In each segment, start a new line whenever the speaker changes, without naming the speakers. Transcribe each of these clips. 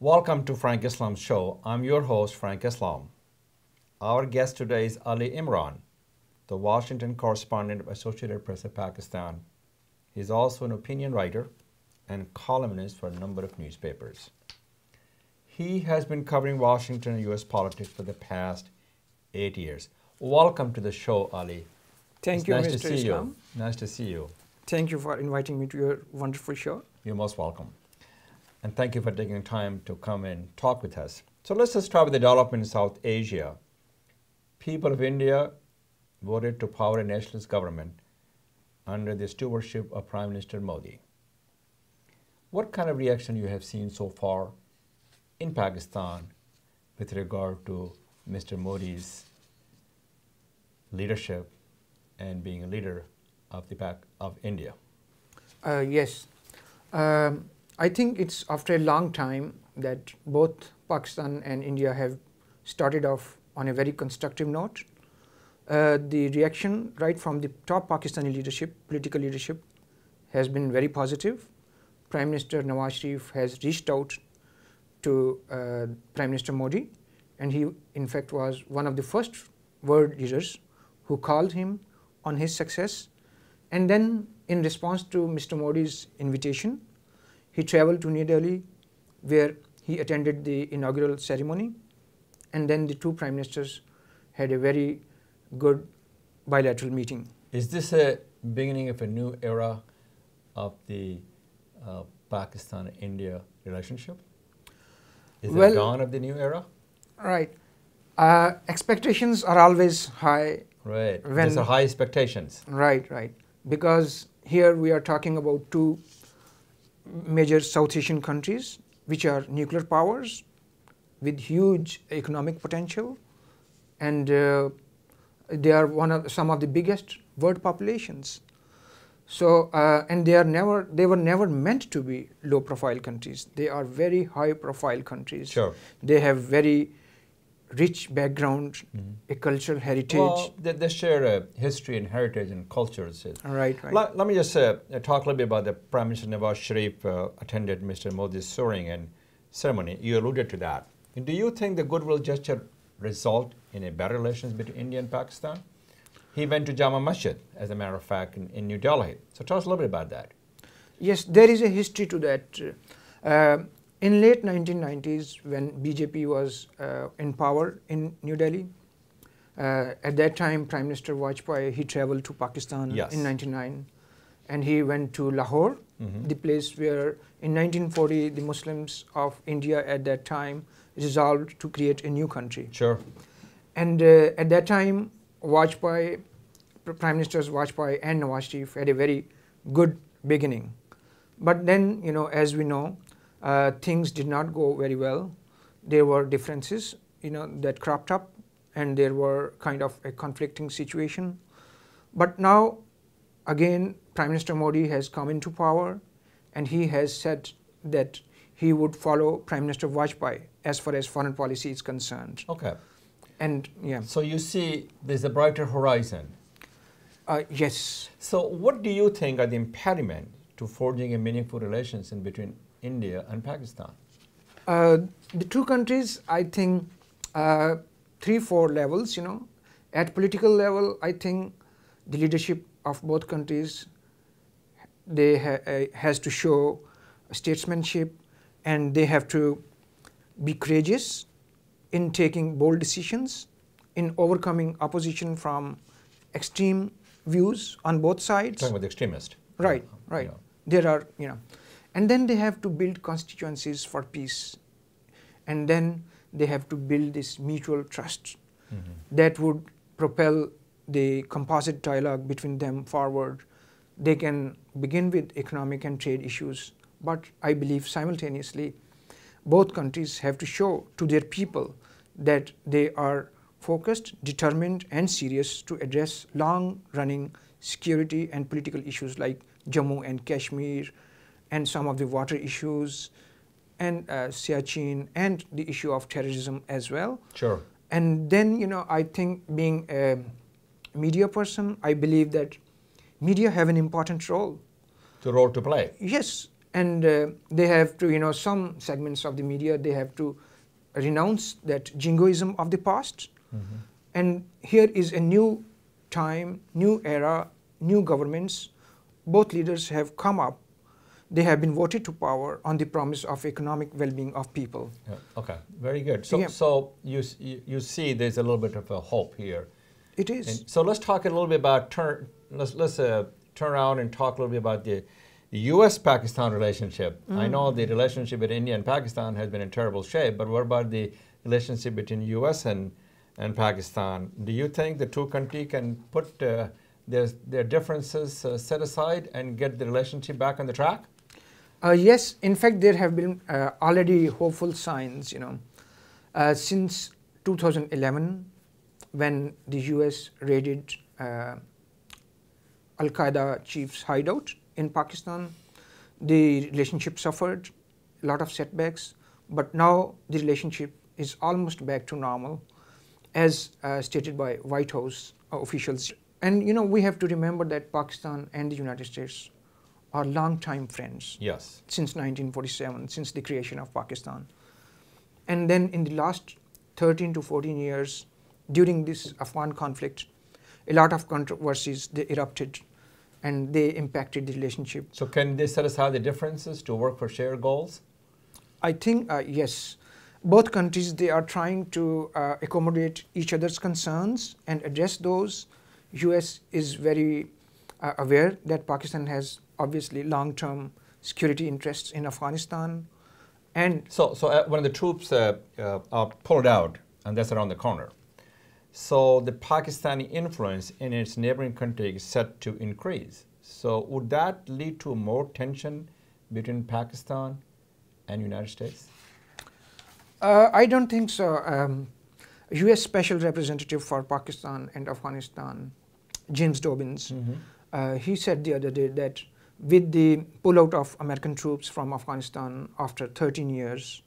Welcome to Frank Islam's show. I'm your host, Frank Islam. Our guest today is Ali Imran, the Washington correspondent of Associated Press of Pakistan. He's also an opinion writer and columnist for a number of newspapers. He has been covering Washington and U.S. politics for the past 8 years. Welcome to the show, Ali.
Thank you,
Mr.
Mr. Islam.
Nice to see you.
Thank you for inviting me to your wonderful show.
You're most welcome. And thank you for taking time to come and talk with us. So let's just start with the development in South Asia. People of India voted to power a nationalist government under the stewardship of Prime Minister Modi. What kind of reaction you have seen so far in Pakistan with regard to Mr. Modi's leadership and being a leader of India?
Yes. I think it's after a long time that both Pakistan and India have started off on a very constructive note. The reaction right from the top Pakistani leadership, political leadership, has been very positive. Prime Minister Nawaz Sharif has reached out to Prime Minister Modi, and he in fact was one of the first world leaders who called him on his success. And then in response to Mr. Modi's invitation, he traveled to New Delhi, where he attended the inaugural ceremony, and then the two prime ministers had a very good bilateral meeting.
Is this a beginning of a new era of the Pakistan-India relationship? Is it the dawn of the new era?
Right. Expectations are always high.
Right. These are high expectations.
Right, right. Because here we are talking about two major South Asian countries which are nuclear powers with huge economic potential, and they are some of the biggest world populations. So and they were never meant to be low profile countries. They are very high profile countries.
Sure.
They have very rich background, a cultural heritage.
Well, they share a history and heritage and cultures.
Right, right.
Let me just talk a little bit about the Prime Minister Nawaz Sharif attended Mr. Modi's swearing in ceremony. You alluded to that. Do you think the goodwill gesture result in a better relations between India and Pakistan? He went to Jama Masjid, as a matter of fact, in New Delhi. So tell us a little bit about that.
Yes, there is a history to that. In late 1990s, when BJP was in power in New Delhi, at that time Prime Minister Vajpayee, he traveled to Pakistan in 99, and he went to Lahore, the place where in 1940 the Muslims of India at that time resolved to create a new country.
Sure.
And at that time, Vajpayee, Prime Ministers Vajpayee and Nawaz Sharif had a very good beginning. But then, as we know, things did not go very well. There were differences, that cropped up, and there were kind of a conflicting situation. But now, again, Prime Minister Modi has come into power, and he has said that he would follow Prime Minister Vajpayee as far as foreign policy is concerned.
Okay.
And yeah.
So you see there's a brighter horizon.
Yes.
So what do you think are the impediments to forging a meaningful relations in between India and Pakistan?
The two countries, I think, 3-4 levels, At political level, I think the leadership of both countries, they has to show statesmanship, and they have to be courageous in taking bold decisions, in overcoming opposition from extreme views on both sides.
Talking about the extremist.
Right, right. There are, and then they have to build constituencies for peace, and then they have to build this mutual trust that would propel the composite dialogue between them forward. They can begin with economic and trade issues, but I believe simultaneously both countries have to show to their people that they are focused, determined and serious to address long-running security and political issues like Jammu and Kashmir, and some of the water issues, and Siachen, and the issue of terrorism as well.
Sure.
And then, I think being a media person, I believe that media have an important role.
The role to play.
Yes, and they have to, some segments of the media, they have to renounce that jingoism of the past. And here is a new time, new era, new governments. Both leaders have come up. They have been voted to power on the promise of economic well-being of people.
Yeah. Okay, very good. So,
Yeah.
so you see there's a little bit of a hope here.
It is.
And so let's talk a little bit about let's turn around and talk a little bit about the U.S.-Pakistan relationship. I know the relationship between India and Pakistan has been in terrible shape, but what about the relationship between U.S. and Pakistan? Do you think the two countries can put their differences set aside and get the relationship back on the track?
Yes, in fact, there have been already hopeful signs, since 2011, when the US raided Al-Qaeda chief's hideout in Pakistan. The relationship suffered a lot of setbacks, but now the relationship is almost back to normal, as stated by White House officials. And we have to remember that Pakistan and the United States are long-time friends.
Yes.
Since 1947, since the creation of Pakistan. And then in the last 13 to 14 years, during this Afghan conflict, a lot of controversies, they erupted and they impacted the relationship.
So can they set aside the differences to work for shared goals?
I think, yes. Both countries, they are trying to accommodate each other's concerns and address those. US is very aware that Pakistan has obviously long-term security interests in Afghanistan. And
so when the troops are pulled out, and that's around the corner, so the Pakistani influence in its neighboring country is set to increase. So would that lead to more tension between Pakistan and United States?
I don't think so. U.S. Special Representative for Pakistan and Afghanistan, James Dobbins, he said the other day that with the pullout of American troops from Afghanistan after 13 years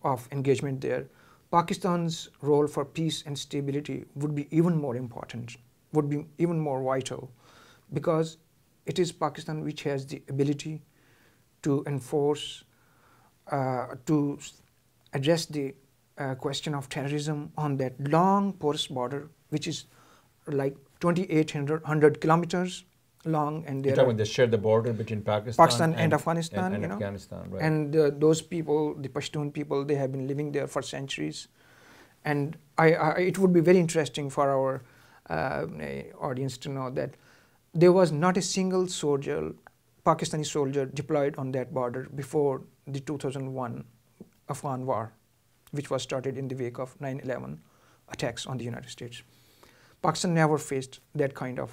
of engagement there, Pakistan's role for peace and stability would be even more important, would be even more vital, because it is Pakistan which has the ability to enforce, to address the question of terrorism on that long porous border, which is like 2,800 kilometers long. And
You're talking about they share the border between Pakistan
and Afghanistan,
and Afghanistan, right?
And those people, the Pashtun people, they have been living there for centuries. And it would be very interesting for our audience to know that there was not a single soldier, Pakistani soldier, deployed on that border before the 2001 Afghan war, which was started in the wake of 9/11 attacks on the United States. Pakistan never faced that kind of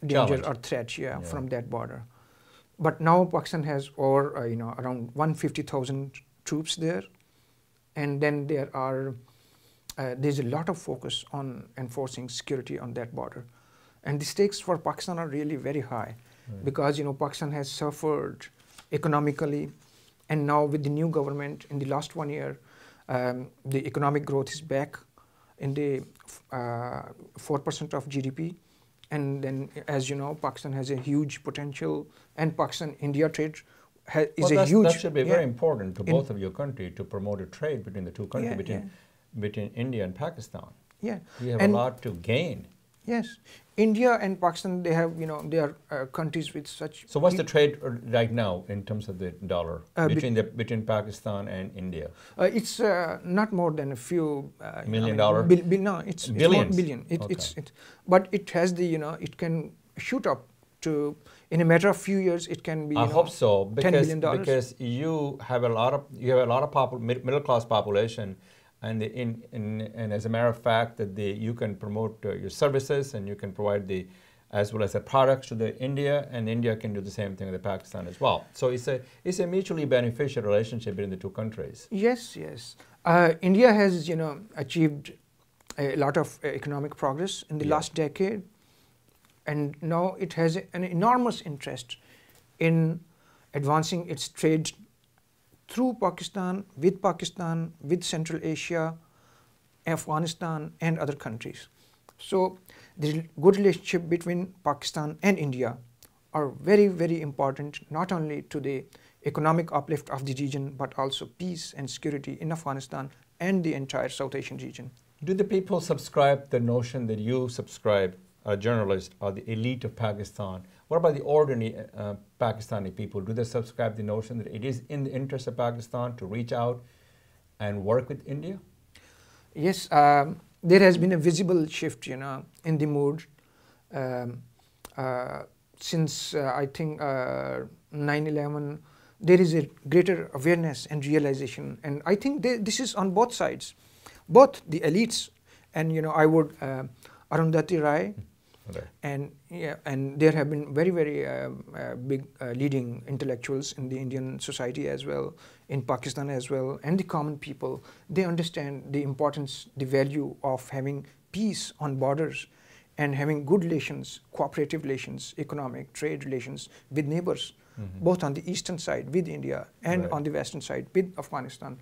danger or threat from that border. But now Pakistan has over around 150,000 troops there, and then there's a lot of focus on enforcing security on that border, and the stakes for Pakistan are really very high, because Pakistan has suffered economically, and now with the new government in the last 1 year, the economic growth is back in the 4% of GDP. And then, as you know, Pakistan has a huge potential, and Pakistan-India trade is a huge...
That should be very important to both of your countries to promote a trade between the two countries, between India and Pakistan.
Yeah.
You have a lot to gain.
Yes. India and Pakistan, they have, they are countries with such...
So what's the trade right now in terms of the dollar between Pakistan and India?
It's not more than a few...
$1 million?
No, it's
billions?
Billion. But it has the, it can shoot up to, in a matter of few years, it can be,
I hope so, because,
$10 billion.
Because you have a lot of middle class population, and as a matter of fact, that you can promote your services, and you can provide as well as the products to the India, and India can do the same thing with Pakistan as well. So it's a mutually beneficial relationship between the two countries.
Yes, yes. India has achieved a lot of economic progress in the last decade, and now it has an enormous interest in advancing its trade through Pakistan, with Central Asia, Afghanistan, and other countries. So the good relationship between Pakistan and India are very, very important, not only to the economic uplift of the region, but also peace and security in Afghanistan and the entire South Asian region.
Do the people subscribe the notion that you subscribe, a journalist, or the elite of Pakistan? What about the ordinary Pakistani people? Do they subscribe the notion that it is in the interest of Pakistan to reach out and work with India?
Yes, there has been a visible shift, in the mood since I think 9/11. There is a greater awareness and realization, and I think this is on both sides, both the elites and I would Arundhati Rai, and there have been very big leading intellectuals in the Indian society as well, in Pakistan as well, and the common people. They understand the importance, the value of having peace on borders and having good relations, cooperative relations, economic, trade relations with neighbors, both on the eastern side with India and on the western side with Afghanistan.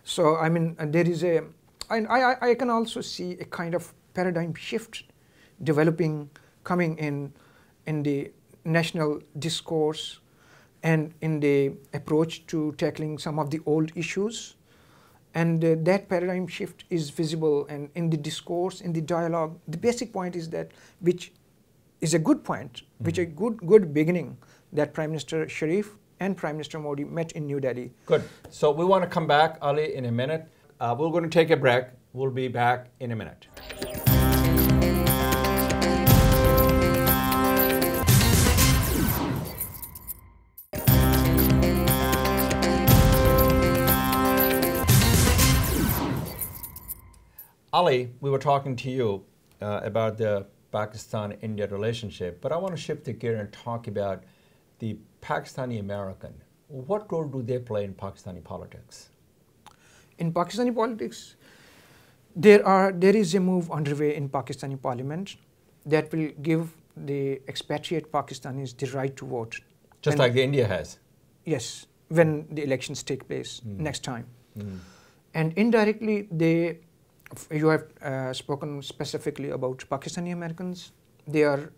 So I mean, there is I can also see a kind of paradigm shift developing, coming in the national discourse and in the approach to tackling some of the old issues. And that paradigm shift is visible, and in the discourse, in the dialogue, the basic point is that, which is a good point, which a good beginning, that Prime Minister Sharif and Prime Minister Modi met in New Delhi.
Good. So we want to come back, Ali, in a minute. We're going to take a break. We'll be back in a minute. Ali, we were talking to you about the Pakistan-India relationship, but I want to shift the gear and talk about the Pakistani-American. What role do they play in Pakistani politics?
In Pakistani politics, there is a move underway in Pakistani parliament that will give the expatriate Pakistanis the right to vote.
Just like India has?
Yes, when the elections take place next time. And indirectly, you have spoken specifically about Pakistani Americans. They are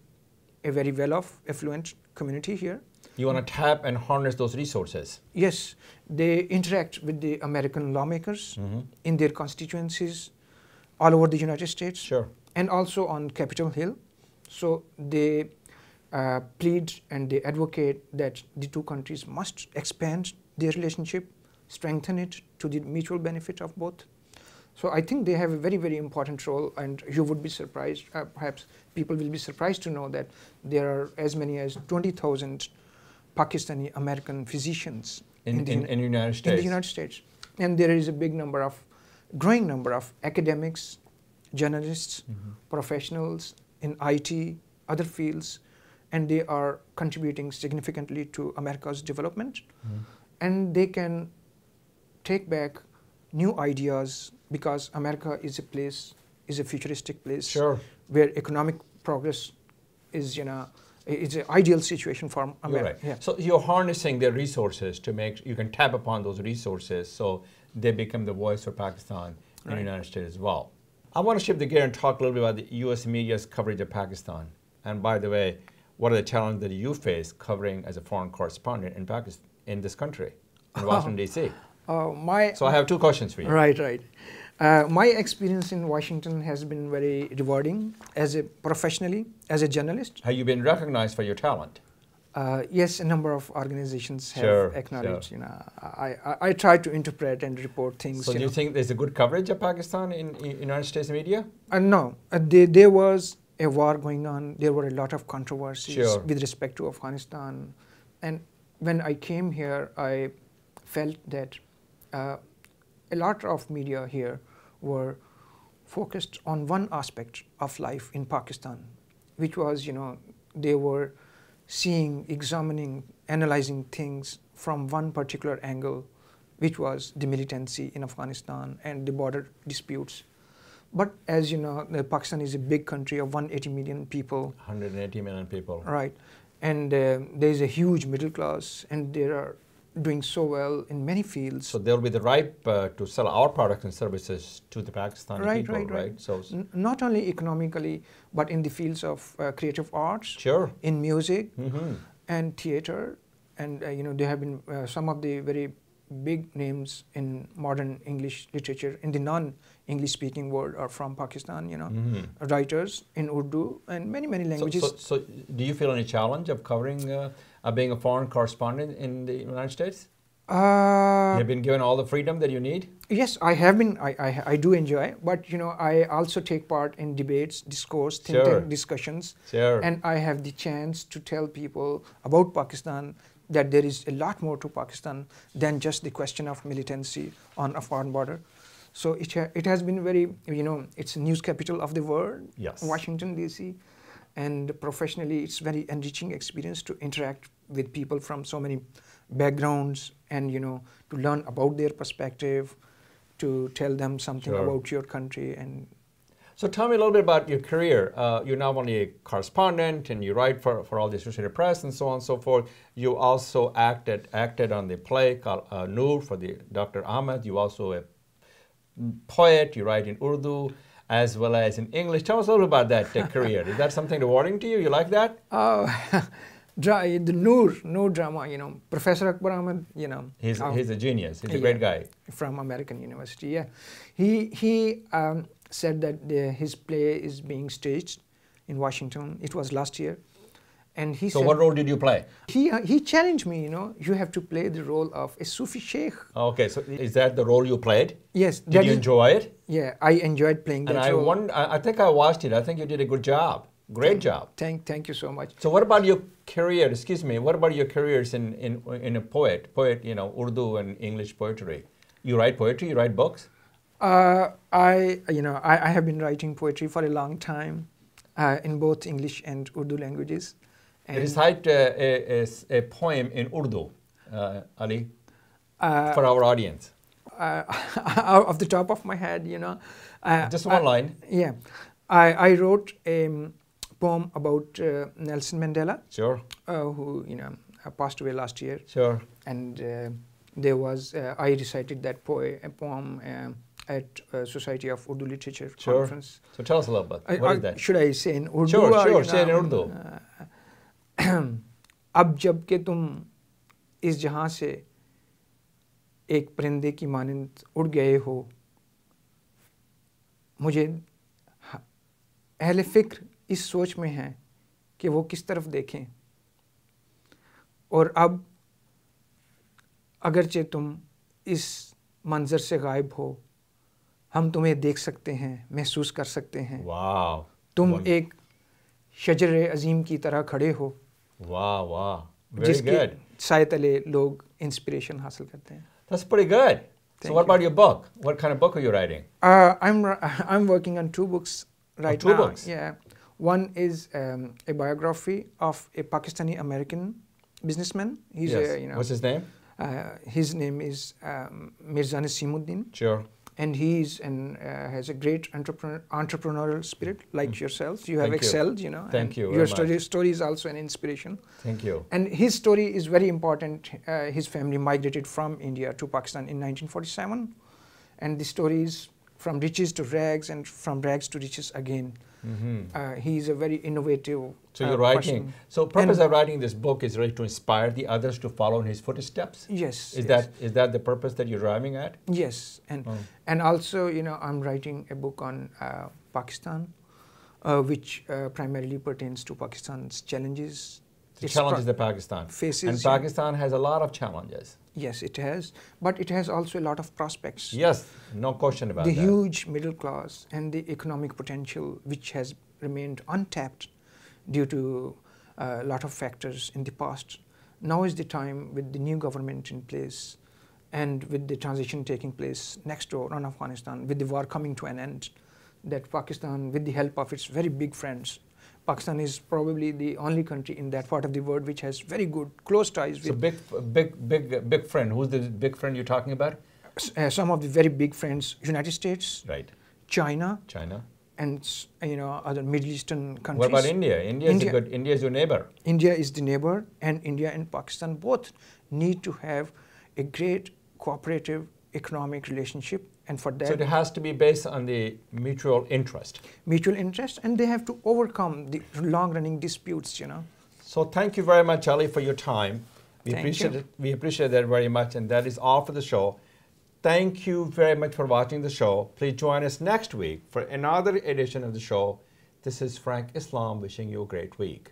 a very well-off, affluent community here.
You want to tap and harness those resources?
Yes, they interact with the American lawmakers in their constituencies all over the United States.
Sure.
And also on Capitol Hill. So they plead and they advocate that the two countries must expand their relationship, strengthen it to the mutual benefit of both. So I think they have a very important role, and you would be surprised, perhaps people will be surprised to know that there are as many as 20,000 Pakistani American physicians
in the United States.
In the United States. And there is a growing number of academics, journalists, professionals in IT, other fields, and they are contributing significantly to America's development. And they can take back new ideas, because America is a futuristic place,
sure,
where economic progress is, it's an ideal situation for America.
You're right. So you're harnessing their resources to make, you can tap upon those resources so they become the voice for Pakistan in the United States as well. I want to shift the gear and talk a little bit about the U.S. media's coverage of Pakistan. And by the way, what are the challenges that you face covering as a foreign correspondent in Pakistan, in this country, in Washington, D.C.? So I have two questions for you.
Right. My experience in Washington has been very rewarding professionally, as a journalist.
Have you been recognized for your talent?
Yes, a number of organizations have acknowledged. I try to interpret and report things.
So do you think there's a good coverage of Pakistan in United States media?
No, there was a war going on. There were a lot of controversies with respect to Afghanistan. And when I came here, I felt that a lot of media here were focused on one aspect of life in Pakistan, which was, they were seeing, examining, analyzing things from one particular angle, which was the militancy in Afghanistan and the border disputes. But as you know, Pakistan is a big country of 180 million people.
180 million people.
Right. And there is a huge middle class, and they are doing so well in many fields.
So they'll be the ripe to sell our products and services to the Pakistani people, right? So
not only economically, but in the fields of creative arts,
sure,
in music and theater, and there have been some of the very big names in modern English literature in the non-English speaking world are from Pakistan, writers in Urdu and many languages.
So do you feel any challenge of covering, being a foreign correspondent in the United States? You have been given all the freedom that you need?
Yes, I have been. I do enjoy, but I also take part in debates, discourse, think tank discussions, and I have the chance to tell people about Pakistan, that there is a lot more to Pakistan than just the question of militancy on a foreign border. So it has been very, it's news capital of the world, Washington DC, and professionally it's very enriching experience to interact with people from so many backgrounds and to learn about their perspective, to tell them something about your country. And
so tell me a little bit about your career. You're not only a correspondent and you write for all the Associated Press and so on and so forth. You also acted on the play called Noor for the Dr. Ahmed. You also a poet. You write in Urdu as well as in English. Tell us a little about that career. Is that something rewarding to you? You like that?
The Noor drama, Professor Akbar Ahmed,
He's a genius. He's a great guy.
From American University, yeah. He said that his play is being staged in Washington. It was last year. And he
so
said,
what role did you play?
He challenged me, you have to play the role of a Sufi sheikh.
Okay, so is that the role you played?
Yes.
Did you enjoy it?
Yeah, I enjoyed playing that role.
And I think I watched it. I think you did a good job. Great job.
Thank you so much.
So what about your career, what about your careers in a poet, Urdu and English poetry? You write poetry, you write books?
I have been writing poetry for a long time in both English and Urdu languages. And
recite a poem in Urdu, Ali, for our audience.
Off the top of my head,
just one line.
Yeah. I wrote a poem about Nelson Mandela, who passed away last year. And there was I recited that poem at Society of Urdu Literature conference.
So tell us a little bit. What is that?
Should I say in Urdu?
Sure, say it in Urdu.
अब जब के तुम इस जहां से एक परिंदे की मानंद उड़ गए हो, मुझे अहले फ़िक्र इस सोच में है कि वो किस तरफ देखें, और अब अगरचे तुम इस मंज़र से गायब हो, हम तुम्हें देख सकते हैं, महसूस कर सकते हैं।
वाह!
तुम एक शजर अज़ीम की तरह खड़े हो,
जिसके
साए तले लोग इंस्पिरेशन हासिल करते हैं।
That's pretty good. So what about your book? What kind of book are you writing?
I'm working on 2 books right now.
2 books?
Yeah. One is a biography of a Pakistani American businessman. He's
What's his name?
His name is Mirza Nasimuddin. And he's has a great entrepreneurial spirit, like yourselves. You have excelled,
Thank you.
Your story is also an inspiration.
Thank you.
And his story is very important. His family migrated from India to Pakistan in 1947. And the story is from riches to rags and from rags to riches again. He's a very innovative
So you're writing. So purpose of writing this book is really to inspire the others to follow in his footsteps?
Yes.
Is that the purpose that you're driving at?
Yes. And also, I'm writing a book on Pakistan, which primarily pertains to Pakistan's challenges.
The challenges that Pakistan
faces.
And Pakistan has a lot of challenges.
Yes, it has. But it has also a lot of prospects.
Yes, no question about that.
The huge middle class and the economic potential, which has remained untapped due to a lot of factors in the past. Now is the time, with the new government in place and with the transition taking place next door in Afghanistan, with the war coming to an end, that Pakistan, with the help of its very big friends, Pakistan is probably the only country in that part of the world which has very good, close ties with...
So big friend. Who's the big friend you're talking about?
Some of the very big friends, United States, China, and other Middle Eastern countries.
What about India? India is your neighbor.
India is the neighbor, and India and Pakistan both need to have a great cooperative economic relationship. And for that,
so it has to be based on the mutual interest.
Mutual interest, and they have to overcome the long-running disputes,
So thank you very much, Ali, for your time. We appreciate that very much, and that is all for the show. Thank you very much for watching the show. Please join us next week for another edition of the show. This is Frank Islam wishing you a great week.